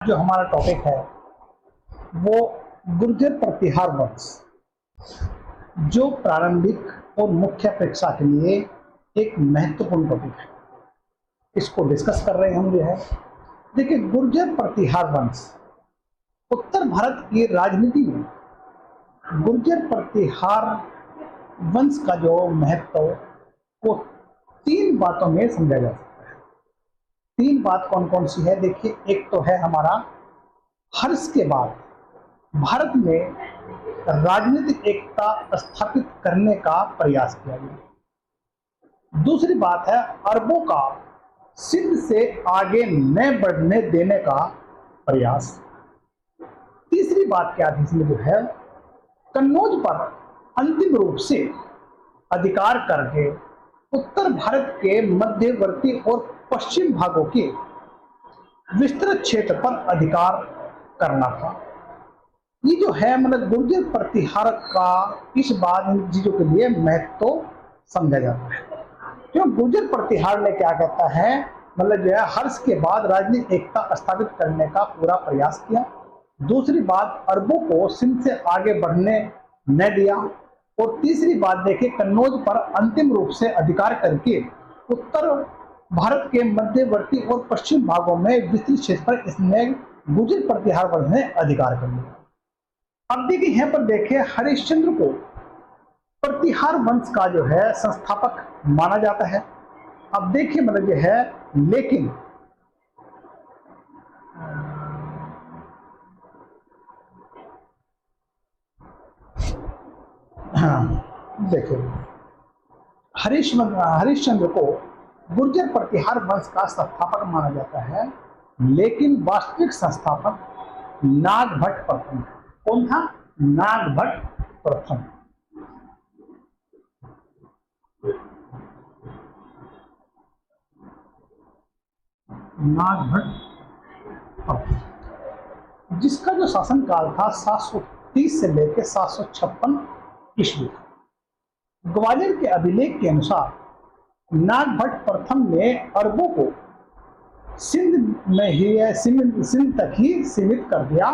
जो हमारा टॉपिक है वो गुर्जर प्रतिहार वंश, जो प्रारंभिक और मुख्य परीक्षा के लिए एक महत्वपूर्ण टॉपिक है। इसको डिस्कस कर रहे हैं हम। जो है देखिए, गुर्जर प्रतिहार वंश उत्तर भारत की राजनीति में गुर्जर प्रतिहार वंश का जो महत्व वो तीन बातों में समझा जा सकता है। तीन बात कौन कौन सी है? देखिए, एक तो है हमारा हर्ष के बाद भारत में राजनीतिक एकता स्थापित करने का प्रयास किया गया। दूसरी बात है अरबों का सिंध से आगे न बढ़ने देने का प्रयास। तीसरी बात क्या थी इसमें? जो है कन्नौज पर अंतिम रूप से अधिकार करके उत्तर भारत के मध्यवर्ती और पश्चिम भागों के विस्तृत क्षेत्र पर अधिकार करना था। ये जो है मतलब गुर्जर प्रतिहार का इस बात इन चीजों के लिए महत्व तो समझा जाता है। क्यों? गुर्जर प्रतिहार ने क्या कहता है, मतलब जो है हर्ष के बाद राजनीतिक एकता स्थापित करने का पूरा प्रयास किया। दूसरी बात, अरबों को सिंध से आगे बढ़ने न दिया। और तीसरी बात देखिए, कन्नौज पर अंतिम रूप से अधिकार करके उत्तर भारत के मध्यवर्ती और पश्चिम भागों में विस्तृत क्षेत्र पर इसने गुर्जर प्रतिहार वंश ने अधिकार कर लिया। अब देखिए यहाँ पर देखिए, हरिश्चंद्र को प्रतिहार वंश का जो है संस्थापक माना जाता है। अब देखिए मतलब जो है, लेकिन देखिए हरिश्चंद्र को गुर्जर प्रतिहार वंश का संस्थापक माना जाता है, लेकिन वास्तविक संस्थापक नागभट्ट प्रथम है। कौन था? नागभट्ट प्रथम। नागभट्ट प्रथम, जिसका जो शासनकाल था 730 से लेकर 756 ईस्वी। ग्वालियर के अभिलेख के अनुसार नागभट्ट प्रथम ने अरबों को सिंध में ही सिंध तक ही सीमित कर दिया,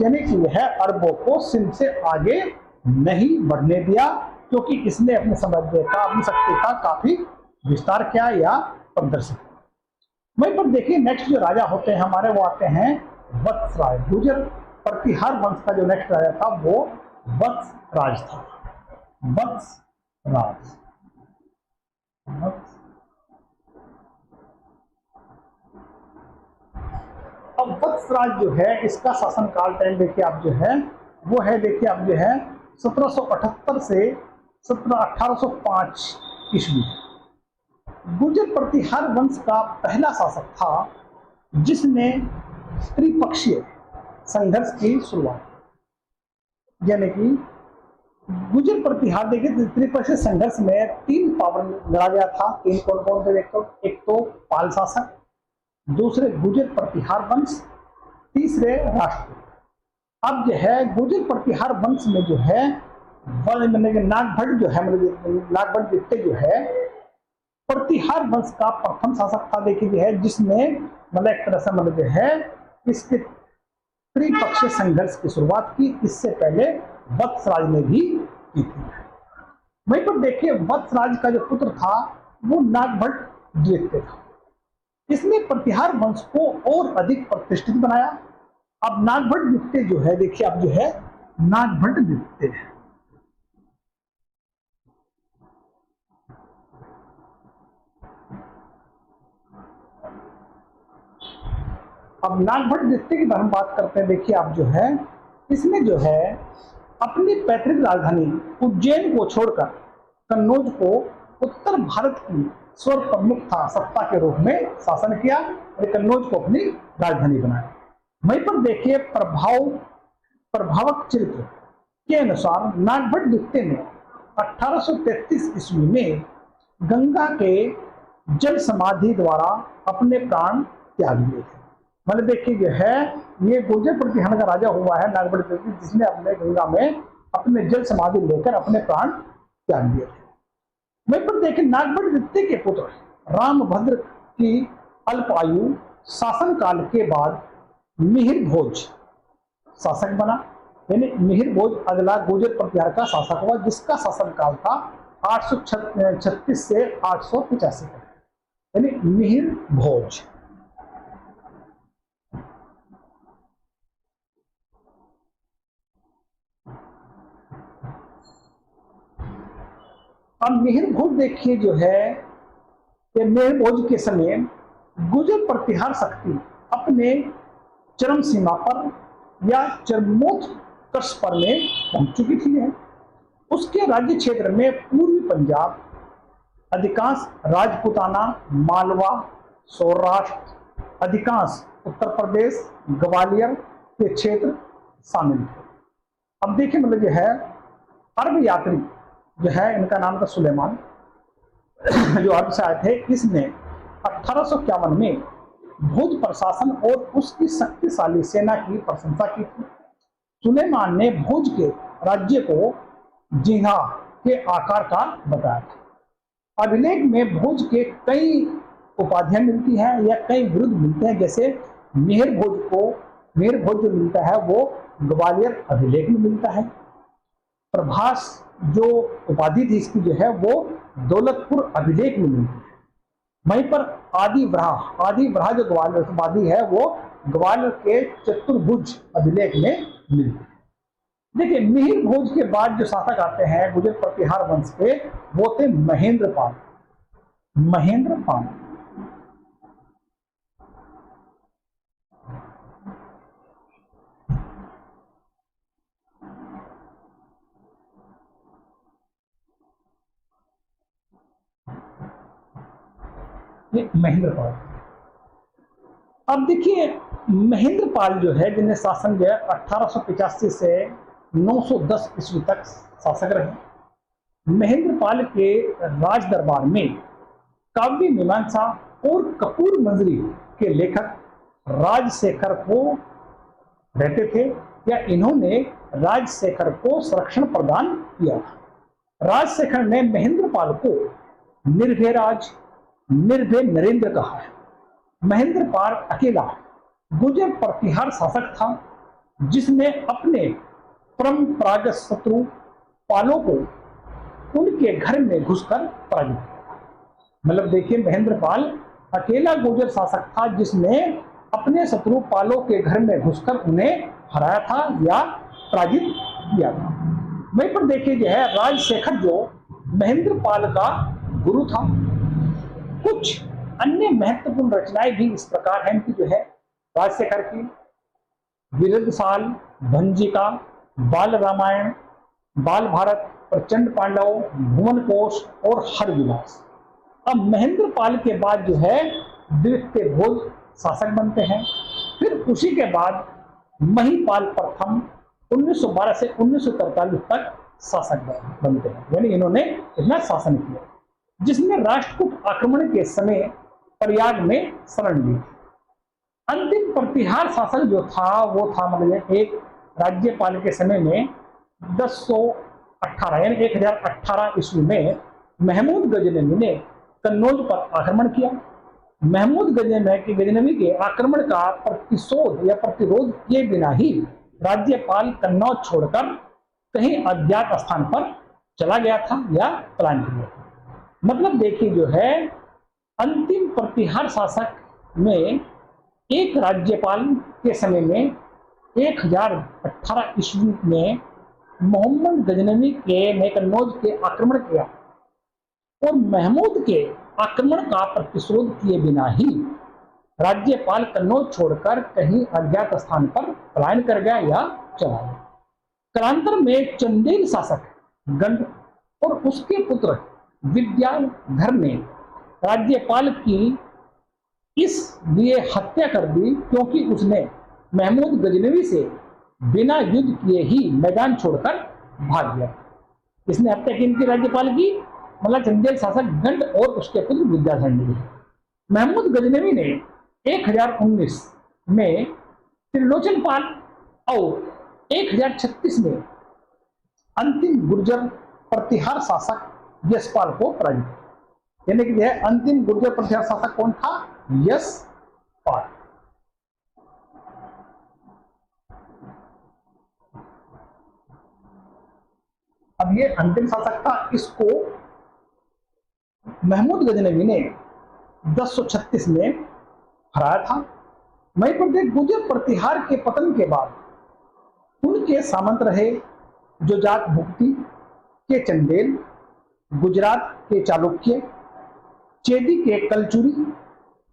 यानी कि यह अरबों को सिंध से आगे नहीं बढ़ने दिया, क्योंकि इसने अपने साम्राज्य का, अपनी शक्ति का काफी विस्तार किया या प्रदर्शित। वहीं पर देखिए नेक्स्ट जो राजा होते हैं हमारे, वो आते हैं वत्सराज। गुर्जर प्रतिहार वंश का जो नेक्स्ट राजा था वो वत्सराज था। वत्सराज अब वत्सराज जो है इसका शासनकाल टाइम देखिए आप जो है वो है, देखिए आप जो है 1778 से 1805 ईस्वी। गुर्जर प्रतिहार वंश का पहला शासक था जिसने त्रिपक्षीय संघर्ष की शुरुआत, यानी कि गुर्जर प्रतिहार देखिए त्रिपक्षीय संघर्ष में तीन पावर लड़ा गया था। तीन कौन कौन थे? एक तो पाल शासक, दूसरे गुर्जर प्रतिहार वंश, तीसरे राष्ट्र। अब जो है गुर्जर प्रतिहार वंश में जो है नागभट्ट जो है, नागभट्ट द्वितीय जो है प्रतिहार वंश का प्रथम शासक था। देखिए जो है जिसने मतलब एक तरह से मतलब जो है इसके त्रिपक्षीय संघर्ष की शुरुआत की। इससे पहले वत्सराज ने भी की थी। वहीं पर देखिए वत्सराज का जो पुत्र था वो नागभट्ट द्वितीय था। इसने प्रतिहार वंश को और अधिक प्रतिष्ठित बनाया। अब नागभट्ट द्वितीय जो है, देखिए अब जो है नागभट्ट द्वितीय है। अब नागभट्ट द्वितीय की हम बात करते हैं। देखिए आप जो है इसने जो है अपनी पैतृक राजधानी उज्जैन को छोड़कर कन्नौज को उत्तर भारत की स्वर प्रमुख था सत्ता के रूप में शासन किया और कन्नौज को अपनी राजधानी बनाया। वहीं पर देखिए प्रभावक चरित्र के अनुसार नागभट्ट द्वितीय ने 1833 ईस्वी में गंगा के जल समाधि द्वारा अपने प्राण त्याग दिए थे। मतलब देखिए जो है ये गुर्जर प्रतिहार का राजा हुआ है नागभट्ट द्वितीय, जिसने अपने गंगा में अपने जल समाधि लेकर अपने प्राण त्याग दिए थे। वहीं पर देखिए नागभट्ट द्वितीय के पुत्र रामभद्र की अल्प आयु शासन काल के बाद मिहिर भोज शासक बना, यानी मिहिर भोज अगला गुर्जर प्रतिहार का शासक हुआ, जिसका शासनकाल था 836 से 885 तक, यानी मिहिर भोज। अब मिहिर भोज देखिए जो है कि मिहिर भोज के समय गुर्जर प्रतिहार शक्ति अपने चरम सीमा पर या चरमोत्कर्ष पर में पहुंच चुकी थी। उसके राज्य क्षेत्र में पूर्वी पंजाब, अधिकांश राजपूताना, मालवा, सौराष्ट्र, अधिकांश उत्तर प्रदेश, ग्वालियर के क्षेत्र शामिल थे। अब देखिए मतलब जो है अरब यात्री जो है, इनका नाम था सुलेमान, जो अरब से आए थे, इसने 1851 में भोज प्रशासन और उसकी शक्तिशाली सेना की प्रशंसा की थी। सुलेमान ने भोज के राज्य को जिन्हा के आकार का बताया था। अभिलेख में भोज के कई उपाधियां मिलती हैं या कई विरुद्ध मिलते हैं, जैसे मिहिर भोज जो मिलता है वो ग्वालियर अभिलेख में मिलता है। प्रभास जो उपाधि थी इसकी जो है वो दौलतपुर अभिलेख में मिलती है। वहीं पर आदि वराह जो ग्वालियर उपाधि है वो ग्वालियर के चतुर्भुज अभिलेख में मिलती है। देखिए मिहिर भोज के बाद जो शासक आते हैं गुर्जर प्रतिहार वंश के, वो थे महेंद्रपाल। अब देखिए महेंद्रपाल जो है, जिन्हें शासन जो है 1885 से 910 ईस्वी तक शासक रहे। महेंद्रपाल के राज दरबार में काव्य मीमांसा और कपूर मंजरी के लेखक राजशेखर को रहते थे, या इन्होंने राजशेखर को संरक्षण प्रदान किया था। राजशेखर ने महेंद्रपाल को निर्भय नरेंद्र कहा है। महेंद्रपाल अकेला गुर्जर प्रतिहार शासक था जिसने अपने परंपरागत शत्रु पालों को उनके घर में घुसकर पराजित किया। मतलब देखिए महेंद्रपाल अकेला गुर्जर शासक था जिसने अपने शत्रु पालों के घर में घुसकर उन्हें हराया था या पराजित किया था। वहीं पर देखिए जो है राजशेखर जो महेंद्रपाल का गुरु था। कुछ अन्य महत्वपूर्ण रचनाएं भी इस प्रकार हैं कि जो है राजशेखर की विरदसाल, भंजिका, बाल रामायण, बाल भारत, प्रचंड पांडव, भुवन कोश और हरविलास। अब महेंद्रपाल के बाद जो है द्वितीय भोज शासक बनते हैं। फिर उसी के बाद महिपाल प्रथम 1912 से 1943 तक शासक बनते हैं, यानी इन्होंने इतना शासन किया जिसने राष्ट्रकूट आक्रमण के समय प्रयाग में शरण ली। अंतिम प्रतिहार शासक जो था वो था मतलब एक राज्यपाल के समय में 1018 यानी 1018 ईस्वी में महमूद गजनवी ने कन्नौज पर आक्रमण किया। महमूद गजनवी के आक्रमण का प्रतिरोध किए बिना ही राज्यपाल कन्नौज छोड़कर कहीं अज्ञात स्थान पर चला गया था या पलायन किया था। मतलब देखिए जो है अंतिम प्रतिहार शासक में एक राज्यपाल के समय में 1018 ईस्वी में मोहम्मद गजनवी ने कन्नौज के आक्रमण किया और महमूद के आक्रमण का प्रतिशोध किए बिना ही राज्यपाल कन्नौज छोड़कर कहीं अज्ञात स्थान पर पलायन कर गया या चला गया। कालांतर में चंदेल शासक गंड और उसके पुत्र विद्याधर ने राज्यपाल की इसलिए हत्या कर दी क्योंकि उसने महमूद गजनवी से बिना युद्ध किए ही मैदान छोड़कर भाग गया। इसने हत्या की इनकी राज्यपाल की, मतलब चंदेल शासक गंड और उसके पुत्र विद्याधर ने। महमूद गजनवी ने 1019 में त्रिलोचन पाल और 1036 में अंतिम गुर्जर प्रतिहार शासक यशपाल को पराजित किया। यानी कि यह अंतिम गुर्जर प्रतिहार शासक कौन था? यशपाल। अब ये अंतिम शासक था, इसको महमूद गजनवी ने 1036 में हराया था। वहीं पर देख गुर्जर प्रतिहार के पतन के बाद उनके सामंत रहे जोजाक भुक्ति के चंदेल, गुजरात के चालुक्य, चेदी के कलचुरी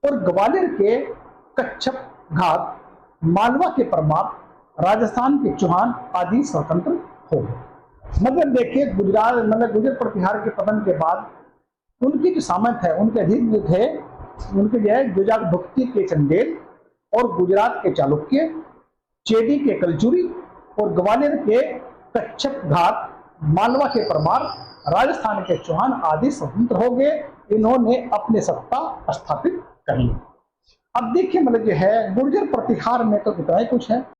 और ग्वालियर के कच्छप घात, मालवा के परमार, राजस्थान के चौहान आदि स्वतंत्र हो गए। मतलब देखिए गुजर प्रतिहार के पतन के बाद उनकी जो सामंत है, उनके अधीन जो थे, उनके जो है जोजाक भुक्ति के चंदेल और गुजरात के चालुक्य, चेदी के कलचुरी और ग्वालियर के कच्छप घात, मालवा के परमार, राजस्थान के चौहान आदि स्वतंत्र हो गए। इन्होंने अपने सत्ता स्थापित कर ली। अब देखिए मतलब जो है गुर्जर प्रतिहार में तो इतना ही कुछ है।